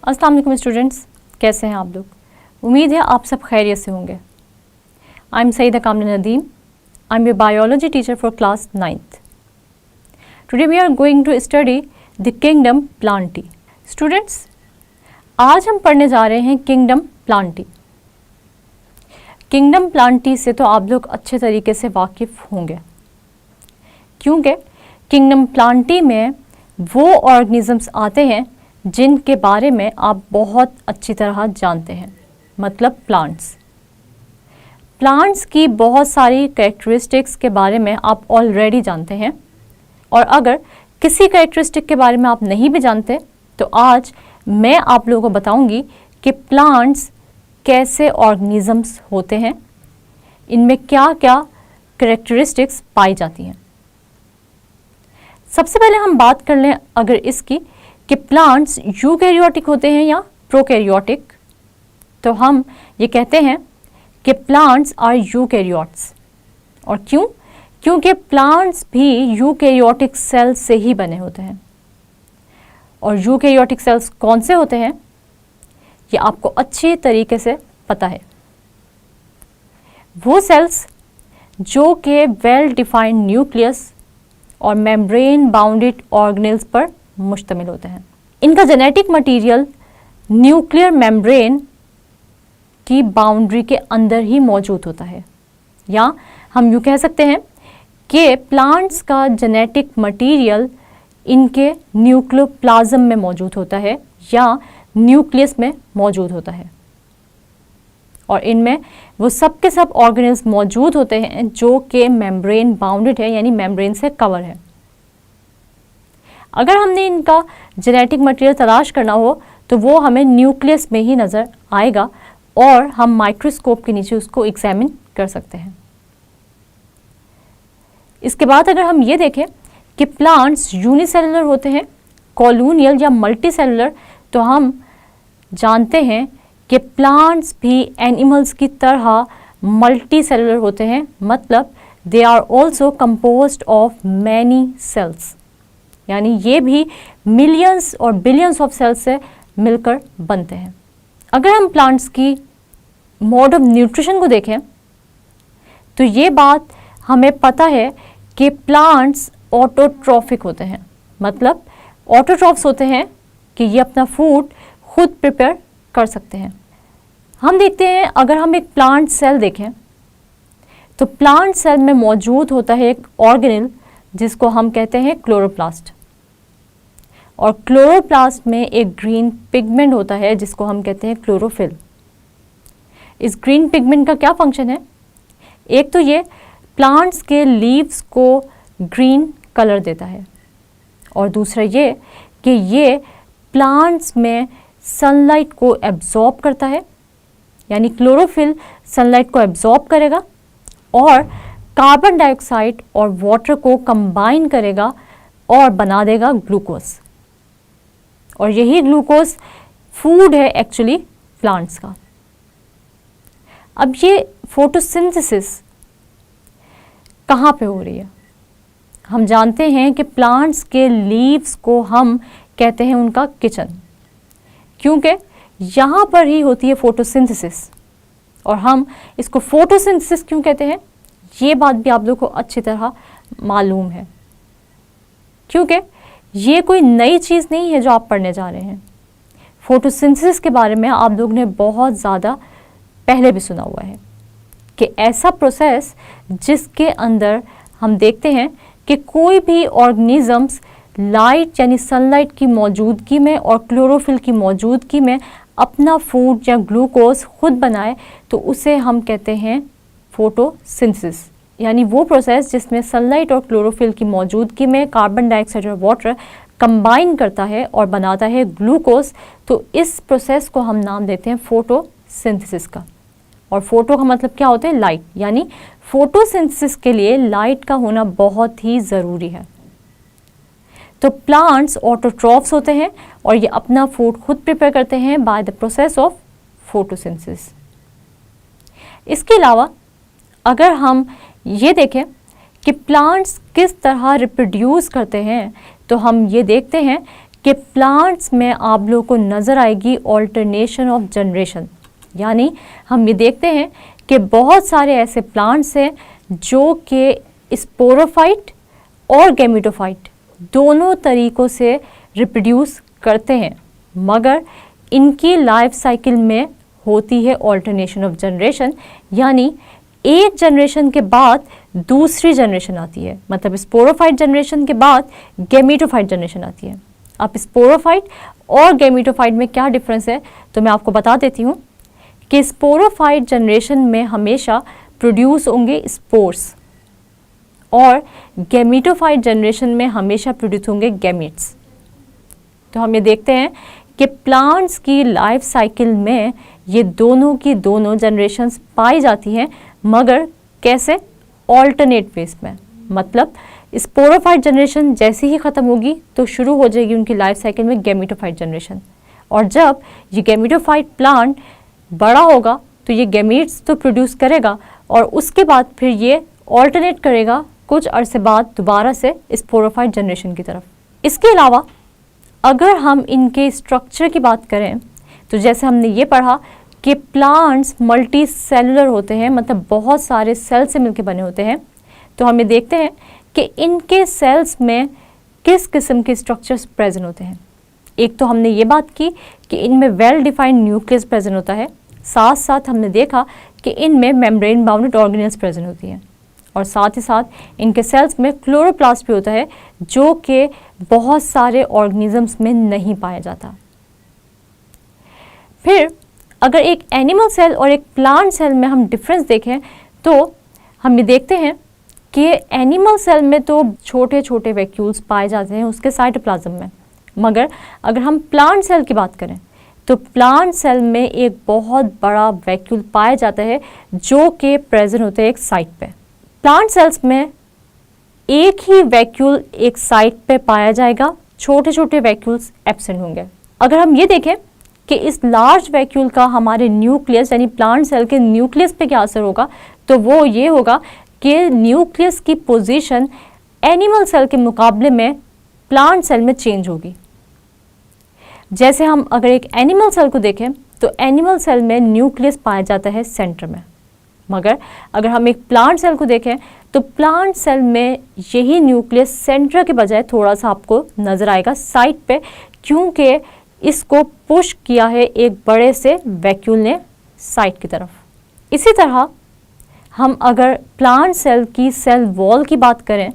अस्सलाम वालेकुम स्टूडेंट्स, कैसे हैं आप लोग। उम्मीद है आप सब खैरियत से होंगे। आई am Saeeda Kamna Nadeem, I am your biology teacher for class 9th। Today we are going to study the kingdom plantae. Students, आज हम पढ़ने जा रहे हैं किंगडम प्लांटी। किंगडम प्लांटी से तो आप लोग अच्छे तरीके से वाकिफ़ होंगे, क्योंकि किंगडम प्लांटी में वो ऑर्गेनिजम्स आते हैं जिनके बारे में आप बहुत अच्छी तरह जानते हैं, मतलब प्लांट्स। प्लांट्स की बहुत सारी कैरेक्टरिस्टिक्स के बारे में आप ऑलरेडी जानते हैं, और अगर किसी कैरेक्टरिस्टिक के बारे में आप नहीं भी जानते तो आज मैं आप लोगों को बताऊंगी कि प्लांट्स कैसे ऑर्गेनिजम्स होते हैं, इनमें क्या क्या कैरेक्टरिस्टिक्स पाई जाती हैं। सबसे पहले हम बात कर लें अगर इसकी कि प्लांट्स यूकैरियोटिक होते हैं या प्रोकैरियोटिक, तो हम ये कहते हैं कि प्लांट्स आर यूकैरियोट्स। और क्यों? क्योंकि प्लांट्स भी यूकैरियोटिक सेल्स से ही बने होते हैं। और यूकैरियोटिक सेल्स कौन से होते हैं ये आपको अच्छी तरीके से पता है। वो सेल्स जो कि वेल डिफाइंड न्यूक्लियस और मेम्ब्रेन बाउंडेड ऑर्गेनेल्स पर मुश्तमिल होते हैं। इनका जेनेटिक मटेरियल न्यूक्लियर मेम्ब्रेन की बाउंड्री के अंदर ही मौजूद होता है, या हम यूँ कह सकते हैं कि प्लांट्स का जेनेटिक मटेरियल इनके न्यूक्लियोप्लाज्म में मौजूद होता है या न्यूक्लियस में मौजूद होता है। और इनमें वो सब के सब ऑर्गेनेल्स मौजूद होते हैं जो कि मेम्ब्रेन बाउंडेड है, यानी मेम्ब्रेन से कवर है। अगर हमने इनका जेनेटिक मटेरियल तलाश करना हो तो वो हमें न्यूक्लियस में ही नज़र आएगा और हम माइक्रोस्कोप के नीचे उसको एग्जामिन कर सकते हैं। इसके बाद अगर हम ये देखें कि प्लांट्स यूनिसेलुलर होते हैं, कॉलोनियल या मल्टी सेलुलर, तो हम जानते हैं कि प्लांट्स भी एनिमल्स की तरह मल्टी सेलुलर होते हैं, मतलब they are also composed of many cells, यानी ये भी मिलियंस और बिलियंस ऑफ सेल्स से मिलकर बनते हैं। अगर हम प्लांट्स की मोड ऑफ न्यूट्रिशन को देखें तो ये बात हमें पता है कि प्लांट्स ऑटोट्रॉफिक होते हैं, मतलब ऑटोट्रॉफ्स होते हैं कि ये अपना फूड खुद प्रिपेयर कर सकते हैं। हम देखते हैं अगर हम एक प्लांट सेल देखें तो प्लांट सेल में मौजूद होता है एक ऑर्गेनेल जिसको हम कहते हैं क्लोरोप्लास्ट, और क्लोरोप्लास्ट में एक ग्रीन पिगमेंट होता है जिसको हम कहते हैं क्लोरोफिल। इस ग्रीन पिगमेंट का क्या फंक्शन है? एक तो ये प्लांट्स के लीव्स को ग्रीन कलर देता है, और दूसरा ये कि ये प्लांट्स में सनलाइट को एब्जॉर्ब करता है, यानी क्लोरोफिल सनलाइट को एब्जॉर्ब करेगा और कार्बन डाइऑक्साइड और वाटर को कंबाइन करेगा और बना देगा ग्लूकोज। और यही ग्लूकोज फूड है एक्चुअली प्लांट्स का। अब ये फोटोसिंथेसिस कहाँ पे हो रही है? हम जानते हैं कि प्लांट्स के लीव्स को हम कहते हैं उनका किचन, क्योंकि यहाँ पर ही होती है फोटोसिंथेसिस। और हम इसको फोटोसिंथेसिस क्यों कहते हैं ये बात भी आप लोगों को अच्छी तरह मालूम है, क्योंकि ये कोई नई चीज़ नहीं है जो आप पढ़ने जा रहे हैं। फोटोसिंथेसिस के बारे में आप लोग ने बहुत ज़्यादा पहले भी सुना हुआ है कि ऐसा प्रोसेस जिसके अंदर हम देखते हैं कि कोई भी ऑर्गेनिजम्स लाइट यानी सनलाइट की मौजूदगी में और क्लोरोफिल की मौजूदगी में अपना फूड या ग्लूकोज खुद बनाए, तो उसे हम कहते हैं फोटोसिंथेसिस, यानी वो प्रोसेस जिसमें सनलाइट और क्लोरोफिल की मौजूदगी में कार्बन डाइऑक्साइड और वाटर कंबाइन करता है और बनाता है ग्लूकोज। तो इस प्रोसेस को हम नाम देते हैं फोटोसिंथेसिस का। और फोटो का मतलब क्या होता है? लाइट, यानी फोटोसिंथेसिस के लिए लाइट का होना बहुत ही ज़रूरी है। तो प्लांट्स ऑटोट्रॉफ्स होते हैं और ये अपना फूड खुद प्रिपेयर करते हैं by the process of photosynthesis. इसके अलावा अगर हम ये देखें कि प्लांट्स किस तरह रिप्रोड्यूस करते हैं, तो हम ये देखते हैं कि कि प्लांट्स में आप लोगों को नज़र आएगी ऑल्टरनेशन ऑफ जनरेशन। यानी हम ये देखते हैं कि बहुत सारे ऐसे प्लांट्स हैं जो कि स्पोरोफाइट और गैमेटोफाइट दोनों तरीक़ों से रिप्रोड्यूस करते हैं, मगर इनकी लाइफ साइकिल में होती है ऑल्टरनेशन ऑफ जनरेशन। यानी एक जनरेशन के बाद दूसरी जनरेशन आती है, मतलब स्पोरोफाइट जनरेशन के बाद गैमेटोफाइट जनरेशन आती है। अब स्पोरोफाइट और गैमेटोफाइट में क्या डिफरेंस है तो मैं आपको बता देती हूँ कि स्पोरोफाइट जनरेशन में हमेशा प्रोड्यूस होंगे स्पोर्स और गैमेटोफाइट जनरेशन में हमेशा प्रोड्यूस होंगे गैमेट्स। तो हम ये देखते हैं कि प्लांट्स की लाइफ साइकिल में ये दोनों की दोनों जनरेशन्स पाई जाती हैं, मगर कैसे? ऑल्टरनेट फेज में। मतलब स्पोरोफाइट जनरेशन जैसे ही ख़त्म होगी तो शुरू हो जाएगी उनकी लाइफ साइकिल में गैमेटोफाइट जनरेशन, और जब ये गैमेटोफाइट प्लांट बड़ा होगा तो ये गैमेट्स तो प्रोड्यूस करेगा और उसके बाद फिर ये ऑल्टरनेट करेगा कुछ अरसे बाद दोबारा से स्पोरोफाइट जनरेशन की तरफ। इसके अलावा अगर हम इनके स्ट्रक्चर की बात करें तो जैसे हमने ये पढ़ा कि प्लांट्स मल्टी सेलुलर होते हैं, मतलब बहुत सारे सेल से मिलकर बने होते हैं। तो हम ये देखते हैं कि इनके सेल्स में किस किस्म के स्ट्रक्चर्स प्रेजेंट होते हैं। एक तो हमने ये बात की कि इनमें वेल डिफाइंड न्यूक्लियस प्रेजेंट होता है, साथ साथ हमने देखा कि इनमें मेम्ब्रेन बाउंडेड ऑर्गेनेल्स प्रेजेंट होती हैं, और साथ ही साथ इनके सेल्स में क्लोरोप्लास्ट भी होता है जो कि बहुत सारे ऑर्गेनिजम्स में नहीं पाया जाता। फिर अगर एक एनिमल सेल और एक प्लांट सेल में हम डिफरेंस देखें तो हम ये देखते हैं कि एनिमल सेल में तो छोटे छोटे वैक्यूल्स पाए जाते हैं उसके साइटोप्लाज्म में, मगर अगर हम प्लांट सेल की बात करें तो प्लांट सेल में एक बहुत बड़ा वैक्यूल पाया जाता है जो कि प्रेजेंट होते हैं एक साइट पे। प्लांट सेल्स में एक ही वैक्यूल एक साइट पे पाया जाएगा, छोटे छोटे वैक्यूल्स एब्सेंट होंगे। अगर हम ये देखें कि इस लार्ज वैक्यूल का हमारे न्यूक्लियस यानी प्लांट सेल के न्यूक्लियस पे क्या असर होगा, तो वो ये होगा कि न्यूक्लियस की पोजीशन एनिमल सेल के मुकाबले में प्लांट सेल में चेंज होगी। जैसे हम अगर एक एनिमल सेल को देखें तो एनिमल सेल में न्यूक्लियस पाया जाता है सेंटर में, मगर अगर हम एक प्लांट सेल को देखें तो प्लांट सेल में यही न्यूक्लियस सेंटर के बजाय थोड़ा सा आपको नज़र आएगा साइड पे, क्योंकि इसको पुश किया है एक बड़े से वैक्यूल ने साइड की तरफ। इसी तरह हम अगर प्लांट सेल की सेल वॉल की बात करें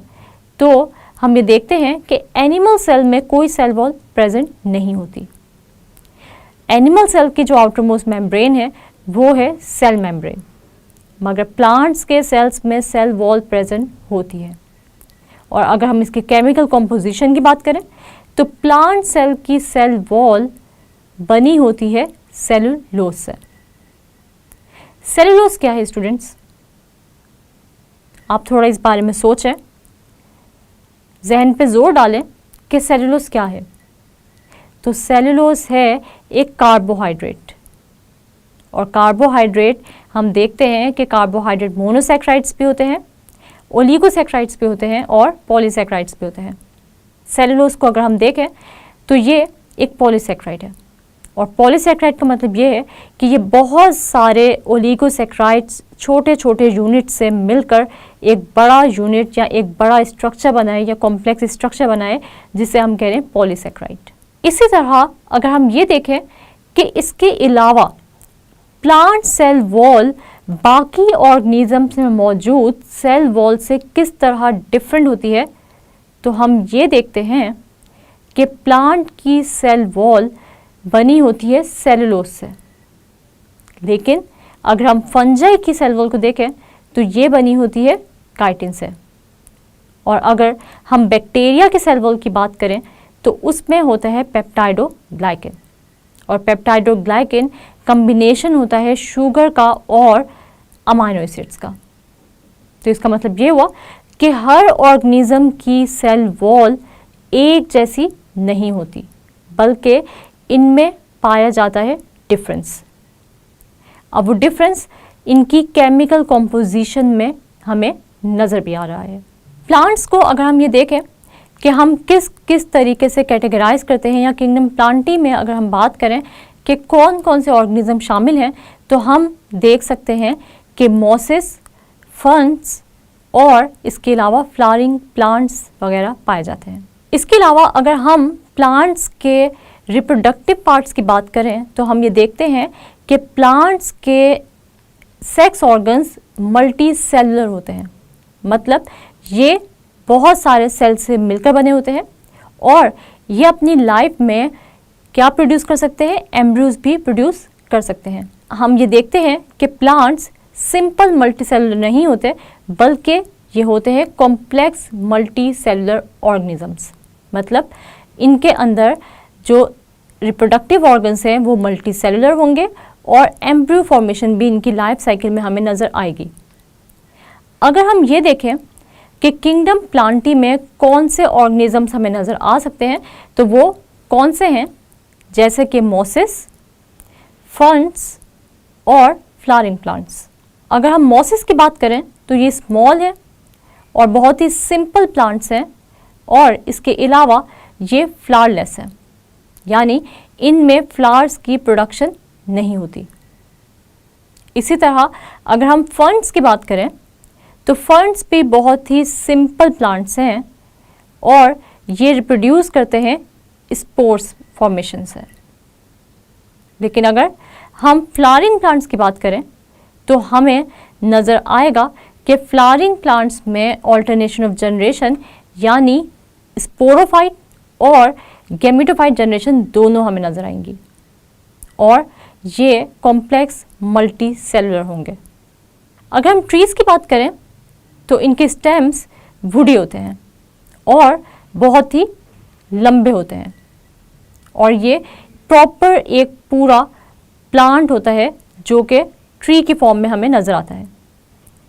तो हम ये देखते हैं कि एनिमल सेल में कोई सेल वॉल प्रेजेंट नहीं होती। एनिमल सेल की जो आउटरमोस्ट मेम्ब्रेन है वो है सेल मेम्ब्रेन, मगर प्लांट्स के सेल्स में सेल वॉल प्रेजेंट होती है। और अगर हम इसकी केमिकल कॉम्पोजिशन की बात करें तो प्लांट सेल की सेल वॉल बनी होती है सेलुलोज से। सेलुलोज क्या है स्टूडेंट्स? आप थोड़ा इस बारे में सोचें, जहन पे जोर डालें कि सेलुलोज क्या है। तो सेलुलोज है एक कार्बोहाइड्रेट, और कार्बोहाइड्रेट हम देखते हैं कि कार्बोहाइड्रेट मोनोसैकेराइड्स भी होते हैं, ओलिगोसैकेराइड्स भी होते हैं और पॉलीसैकेराइड्स भी होते हैं। सेलुलोज को अगर हम देखें तो ये एक पॉलीसैकेराइड है, और पॉलीसैकेराइड का मतलब ये है कि ये बहुत सारे ओलिगोसैकेराइड्स छोटे छोटे यूनिट से मिलकर एक बड़ा यूनिट या एक बड़ा स्ट्रक्चर बनाए या कॉम्प्लेक्स स्ट्रक्चर बनाए, जिसे हम कह रहे हैं पॉलीसैकेराइड। इसी तरह अगर हम ये देखें कि इसके अलावा प्लांट सेल वॉल बाकी ऑर्गेनिजम्स में मौजूद सेल वॉल से किस तरह डिफरेंट होती है, तो हम ये देखते हैं कि प्लांट की सेल वॉल बनी होती है सेलुलोज से, लेकिन अगर हम फंजाई की सेल वॉल को देखें तो ये बनी होती है काइटिन से। और अगर हम बैक्टीरिया के सेल वॉल की बात करें तो उसमें होता है पेप्टाइडोग्लाइकेन, और पेप्टाइडोग्लाइकेन कम्बिनेशन होता है शुगर का और अमाइनो एसिड्स का। तो इसका मतलब ये हुआ कि हर ऑर्गेनिज्म की सेल वॉल एक जैसी नहीं होती, बल्कि इनमें पाया जाता है डिफरेंस। अब वो डिफरेंस इनकी केमिकल कॉम्पोजिशन में हमें नज़र भी आ रहा है। प्लांट्स को अगर हम ये देखें कि हम किस किस तरीके से कैटेगराइज करते हैं, या किंगडम प्लांटी में अगर हम बात करें कि कौन कौन से ऑर्गेनिज्म शामिल हैं, तो हम देख सकते हैं कि मॉसेस, फर्न्स और इसके अलावा फ्लावरिंग प्लांट्स वगैरह पाए जाते हैं। इसके अलावा अगर हम प्लांट्स के रिप्रोडक्टिव पार्ट्स की बात करें तो हम ये देखते हैं कि प्लांट्स के सेक्स ऑर्गन्स मल्टी सेलुलर होते हैं, मतलब ये बहुत सारे सेल से मिलकर बने होते हैं और ये अपनी लाइफ में क्या प्रोड्यूस कर सकते हैं, एम्ब्रियोज भी प्रोड्यूस कर सकते हैं। हम ये देखते हैं कि प्लांट्स सिंपल मल्टी सेलुलर नहीं होते, बल्कि ये होते हैं कॉम्प्लेक्स मल्टी सेलुलर ऑर्गेनिजम्स, मतलब इनके अंदर जो रिप्रोडक्टिव ऑर्गन्स हैं वो मल्टी सेलुलर होंगे और एम्ब्रियो फॉर्मेशन भी इनकी लाइफ साइकिल में हमें नज़र आएगी। अगर हम ये देखें कि किंगडम प्लांटी में कौन से ऑर्गेनिजम्स हमें नज़र आ सकते हैं, तो वो कौन से हैं, जैसे कि मॉसेस, फर्न्स और फ्लावरिंग प्लांट्स। अगर हम मॉसेस की बात करें तो ये स्मॉल है और बहुत ही सिंपल प्लांट्स हैं और इसके अलावा ये फ्लावरलेस है, यानी इनमें फ्लावर्स की प्रोडक्शन नहीं होती। इसी तरह अगर हम फर्न्स की बात करें तो फर्न्स भी बहुत ही सिंपल प्लांट्स हैं और ये रिप्रोड्यूस करते हैं स्पोर्स फॉर्मेशन से। लेकिन अगर हम फ्लावरिंग प्लांट्स की बात करें तो हमें नज़र आएगा कि फ्लावरिंग प्लांट्स में ऑल्टरनेशन ऑफ जनरेशन यानी स्पोरोफाइट और गैमेटोफाइट जनरेशन दोनों हमें नज़र आएंगी और ये कॉम्प्लेक्स मल्टी सेलुलर होंगे। अगर हम ट्रीज़ की बात करें तो इनके स्टेम्स वुडी होते हैं और बहुत ही लंबे होते हैं और ये प्रॉपर एक पूरा प्लांट होता है जो कि ट्री की फॉर्म में हमें नज़र आता है।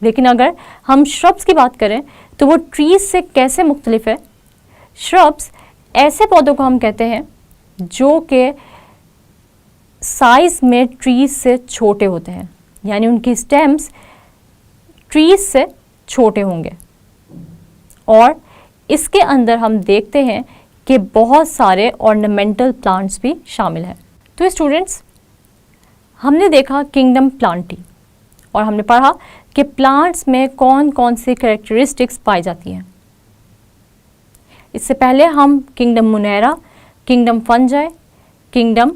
लेकिन अगर हम श्रब्स की बात करें तो वो ट्रीज से कैसे मुख्तलिफ है। श्रब्स ऐसे पौधों को हम कहते हैं जो कि साइज में ट्रीज से छोटे होते हैं, यानी उनकी स्टेम्स ट्रीज से छोटे होंगे और इसके अंदर हम देखते हैं कि बहुत सारे ऑर्नामेंटल प्लांट्स भी शामिल हैं। तो स्टूडेंट्स, हमने देखा किंगडम प्लांटी और हमने पढ़ा कि प्लांट्स में कौन कौन सी कैरेक्टरिस्टिक्स पाई जाती हैं। इससे पहले हम kingdom monera, kingdom fungi, kingdom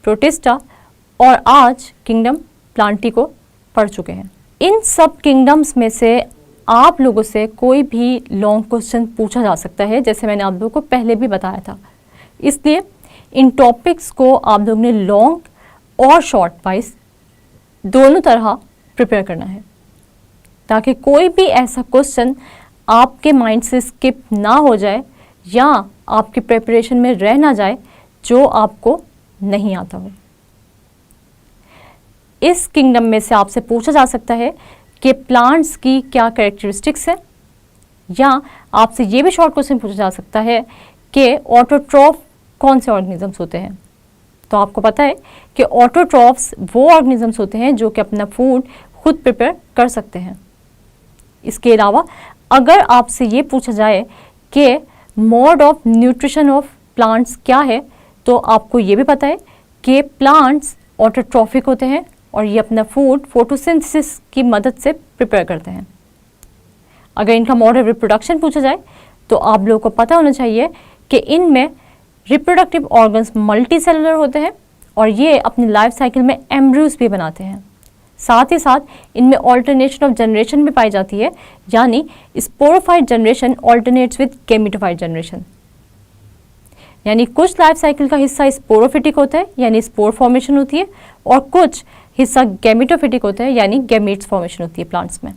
protista और आज किंगडम प्लांटी को पढ़ चुके हैं। इन सब किंगडम्स में से आप लोगों से कोई भी लॉन्ग क्वेश्चन पूछा जा सकता है, जैसे मैंने आप लोगों को पहले भी बताया था। इसलिए इन टॉपिक्स को आप लोगों ने लॉन्ग और शॉर्ट वाइज दोनों तरह प्रिपेयर करना है, ताकि कोई भी ऐसा क्वेश्चन आपके माइंड से स्किप ना हो जाए या आपकी प्रिपरेशन में रह ना जाए जो आपको नहीं आता हो। इस किंगडम में से आपसे पूछा जा सकता है कि प्लांट्स की क्या कैरेक्टरिस्टिक्स है, या आपसे ये भी शॉर्ट क्वेश्चन पूछा जा सकता है कि ऑटोट्रॉफ कौन से ऑर्गेनिजम्स होते हैं। तो आपको पता है कि ऑटोट्रॉफ्स वो ऑर्गेनिजम्स होते हैं जो कि अपना फूड खुद प्रिपेयर कर सकते हैं। इसके अलावा अगर आपसे ये पूछा जाए कि mode of nutrition of plants क्या है, तो आपको ये भी पता है कि प्लांट्स ऑटोट्रॉफिक होते हैं और ये अपना फूड फोटोसिंथेसिस की मदद से प्रिपेयर करते हैं। अगर इनका मोड ऑफ रिप्रोडक्शन पूछा जाए तो आप लोगों को पता होना चाहिए कि इनमें रिप्रोडक्टिव ऑर्गन्स मल्टी सेलुलर होते हैं और ये अपनी लाइफ साइकिल में एम्ब्रियोज भी बनाते हैं। साथ ही साथ इनमें ऑल्टरनेशन ऑफ जनरेशन भी पाई जाती है, यानी sporophyte generation alternates with gametophyte generation. यानी कुछ लाइफ साइकिल का हिस्सा स्पोरोफिटिक होता है, यानी स्पोर फॉर्मेशन होती है, और कुछ हिस्सा गैमेटोफिटिक होता है, यानी गैमेट्स फॉर्मेशन होती है प्लांट्स में।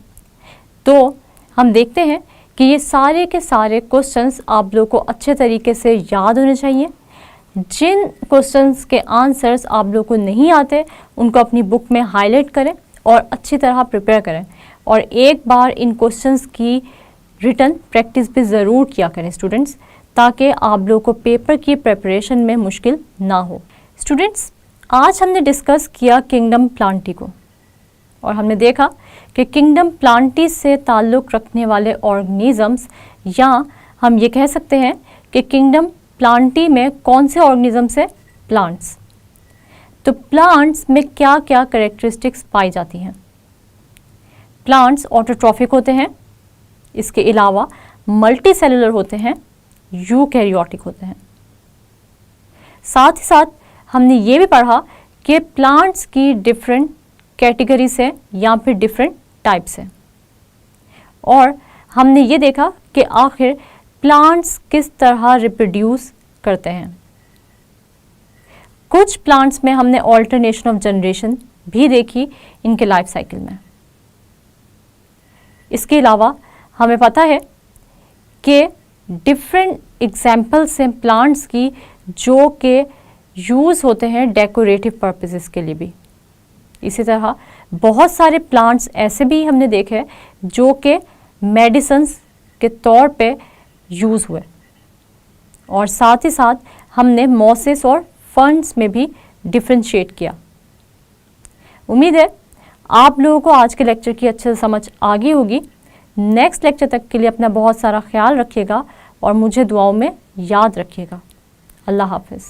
तो हम देखते हैं कि ये सारे के सारे क्वेश्चंस आप लोगों को अच्छे तरीके से याद होने चाहिए। जिन क्वेश्चंस के आंसर्स आप लोगों को नहीं आते उनको अपनी बुक में हाईलाइट करें और अच्छी तरह प्रिपेयर करें, और एक बार इन क्वेश्चंस की रिटन प्रैक्टिस भी ज़रूर किया करें स्टूडेंट्स, ताकि आप लोगों को पेपर की प्रिपरेशन में मुश्किल ना हो। स्टूडेंट्स, आज हमने डिस्कस किया किंगडम प्लांटी को और हमने देखा कि किंगडम प्लांटी से ताल्लुक़ रखने वाले ऑर्गेनिजम्स या हम ये कह सकते हैं कि किंगडम प्लांटी में कौन से ऑर्गेनिजम्स है? प्लांट्स। तो प्लांट्स में क्या क्या कैरेक्टरिस्टिक्स पाई जाती हैं? प्लांट्स ऑटोट्रॉफिक होते हैं, इसके अलावा मल्टी सेलुलर होते हैं, यूकैरियोटिक होते हैं। साथ ही साथ हमने ये भी पढ़ा कि प्लांट्स की डिफरेंट कैटेगरीज है या फिर डिफरेंट टाइप्स हैं, और हमने ये देखा कि आखिर प्लांट्स किस तरह रिप्रोड्यूस करते हैं। कुछ प्लांट्स में हमने ऑल्टरनेशन ऑफ जनरेशन भी देखी इनके लाइफ साइकिल में। इसके अलावा हमें पता है कि डिफरेंट एग्जाम्पल्स हैं प्लांट्स की जो कि यूज़ होते हैं डेकोरेटिव पर्पसेस के लिए भी। इसी तरह बहुत सारे प्लांट्स ऐसे भी हमने देखे जो कि मेडिसिन्स के तौर पे यूज़ हुए, और साथ ही साथ हमने मॉसेस और फर्न्स में भी डिफ्रेंशिएट किया। उम्मीद है आप लोगों को आज के लेक्चर की अच्छे से समझ आ गई होगी। नेक्स्ट लेक्चर तक के लिए अपना बहुत सारा ख्याल रखिएगा और मुझे दुआओं में याद रखिएगा। अल्लाह हाफिज़।